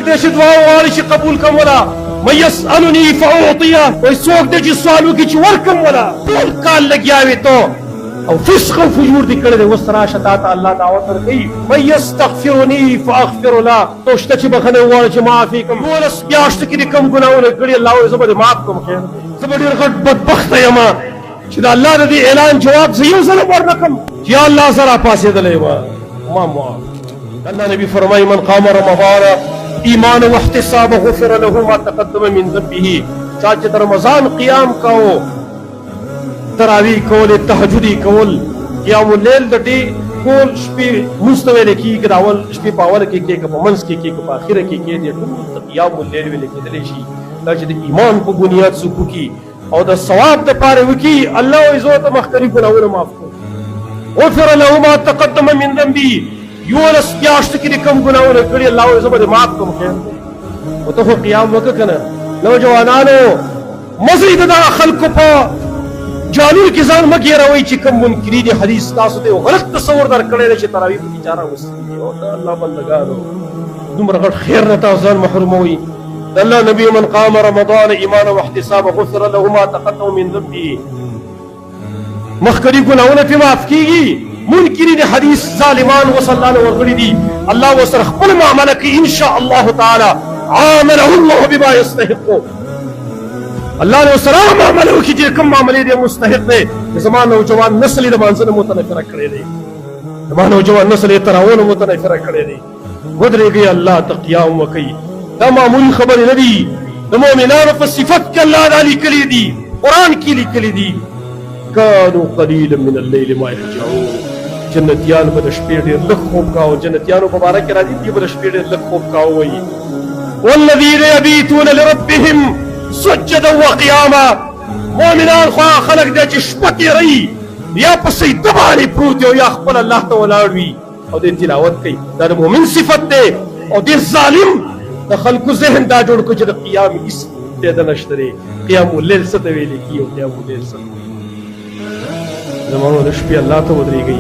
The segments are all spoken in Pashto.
دې چې دعا وغواړي چې قبول کړم ولا من يسألني فأعطيه وای څوک دې چې سوال وکړي چې ورکړم ولا ټول کال لګیا وي تو او فسق او فجور دې کړی دی اوس راشه تا ته الله دعوت ورکوي من يستغفرني فأغفر له تو شته چې بخښنه وغواړي چې معافي کړم 12 میاشتو کې دې کوم ګناهونه کړي الله وایي زه به دې معاف کړم خیر زه به ډېر غټ بدبخته یم چې د الله د دې اعلان جواب زه یو ځل ورنه کړم چې یا الله زه راپاڅېدلی یم ما معاف الله نبی فرمایي من قام رمضان ایمان واحتساب غفر له ما تقدم من ذنبه چا چې د رمضان قیام کوو تراویح کول تهجدي کول قیام اللیل د دې ټول شپې مونځ ته ویل کېږي د اول شپې په اوله کې کېږي په منځ کې کېږي په اخره کې کېږي ټول قیام اللیل ویل کېدلی شي دا چې د ایمان په بنیاد څوک وکړي او د ثواب دپاره وکړي الله وایي زه ورته مخکې ګناهونه معاف کړم غفر له ما تقدم من ذنبه 11 میاشتو کې دې کوم ګناهونه کړي الله وایي زه به دې معاف کړم خیر او ته خو قیام وکړه که نه نوجوانانو مزه یې د دغه خلکو په جالور کې ځان مه ګیروئ چې کوم منکرین حدیث تاسو ته یو غلط تصور درکړی دی چې تراویح پکې چا راوستي دي او د الله بندګانو دومره غټ خیر نه تاسو ځان محروموئ د الله نبي من قام رمضان ایمانا واحتسابا غفر له ما تقدم من ذنبه مخکړي ګناهونه پرې معاف کېږي منکرین حدیث ظالمان وصلی الله ورغلي دي الله ورسره خپل معامله کوي ان شاء الله تعالی عامله الله بما يستحق الله له سره معامله وکړي چې کوم معاملې دې مستحق دی زما نوجوان نسل د مانځنه متنفره کړی دی زما نوجوان نسل یې تراونه متنفره کړی دی ودرېږئ الله ته قیام وکړئ دا معمولي خبرې نه دي د مؤمنانو په صفت کې الله دا لیکلي دي قرآن کې لیکلي دي كانوا قليلا من الليل ما يهجعون جنتیان به د شپې ډېر لږ خوب کاوه جنتیانو په باره کې راځي دوی به د شپې ډېر لږ خوب کاوه وایي والذین یبیتون لربهم سجدا وقیاما مؤمنان خو هغه خلک دی چې شپه تېروي یا په سجده باندې پروت او یا خپل الله ته ولاړ وي او دې تلاوت کوي دا د مؤمن صفت دی او ډېر ظالم د خلکو ذهن دا جوړ کړو چې د قیام هېڅ فایده نشته دی قیام اللیل څه ته ویلې کېږي او قیام اللیل څه زمانو د شپې الله ته ودرېږئ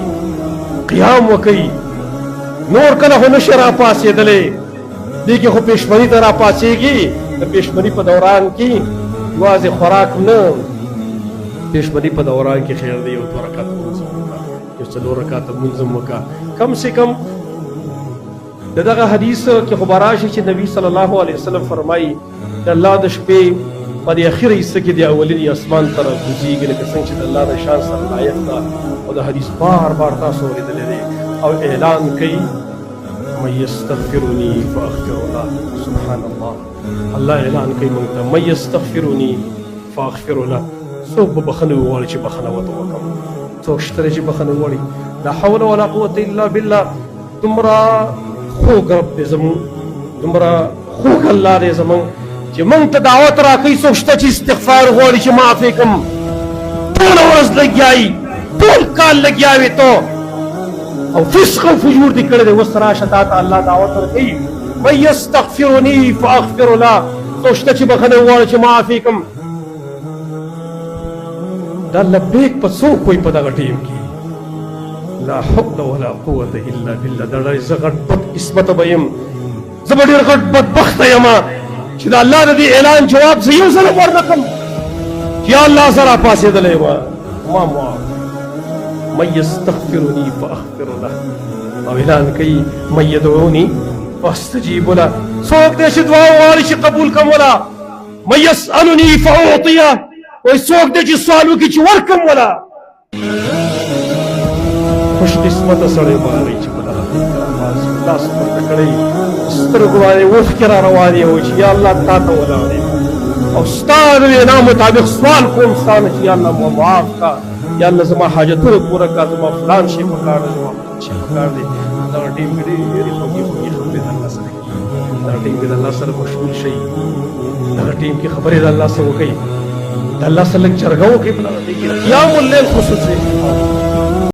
قیام وکئ نور کله خو نشي راپاڅېدلی دې کې خو پېشمني ته راپاڅېږي د پېشمني په دوران کې یوازې خوراک نه پېشمني په دوران کې خیر دی یو 2 رکعت لمونځ وکړه یو 4 رکعته لمونځ هم وکړه کم سے کم د دغه حدیث کې خو به راشي چې نبي صلی الله علیه وسلم فرمایي د الله د شپې په دې اخره حصه کې د اولني اسمان ته راکوزېږي لکه څنګه چې د الله د شان سره لایق ده او د حدیث بار بار تاسو اورېدلی دی او اعلان کوي من یستغفرني فاغفر له سبحان الله الله اعلان کوي موږ ته من یستغفرني فاغفر له څوک به بخښنه وغواړي چې بخښنه ورته وکړم څوک شته چې بخښنه وغواړي لا حول ولا قوة الا بالله دومره خوږ رب دی زموږ دومره خوږ الله دی زموږ چې موږ ته دعوت راکوي څوک شته چې استغفار غواړي چې معافي کړم ټوله ورځ لګیا یي ټول کال لګیا وي تو او فسق او فجور دې کړی دی اوس راشه تا ته الله دعوت ورکوي من یستغفرني فاغفر له څوک شته چې بخښنه وغواړي چې معافي کړم دا لبیک په څوک وایي په دغه ټیم کې لا حول ولا قوة الا بالله دا ډېر زه غټ بد قسمته به یم زه به ډېر غټ بدبخته یم چې د الله د دې اعلان جواب زه یو ځل ورنه کړم چې یا الله زه راپاڅېدلی یم ما معاف من یستغفرني فاغفر له او اعلان کوي من یدعوني فاستجیب له څوک دی چې دعا وغواړي چې قبول کړم ولا من یسألني فاعطیه وایي څوک دی چې سوال وکړي چې ورکړم ولا خوش قسمته سړی به هغوی چې په دغه لاس پورته کړی سترګو باندې اوښکې را روانې وي چې یا الله تا ته ولاړ یم او ستا د وینا مطابق سوال کوم ستا نه چې یا الله ما معاف کړه یا الله زما حاجتونه پوره کړه زما فلان شی پکار دی زما فلان شی پکار دی دغه ټیم کې ډېرې خوږې خوږې خبرې د الله سره کېږي دغه ټیم کې د الله سره مشغول شئ دغه ټیم کې خبرې د الله سره وکړئ د الله سره لږ جرګه وکړئ په دغه ټیم کې قیام اللیل خصوصي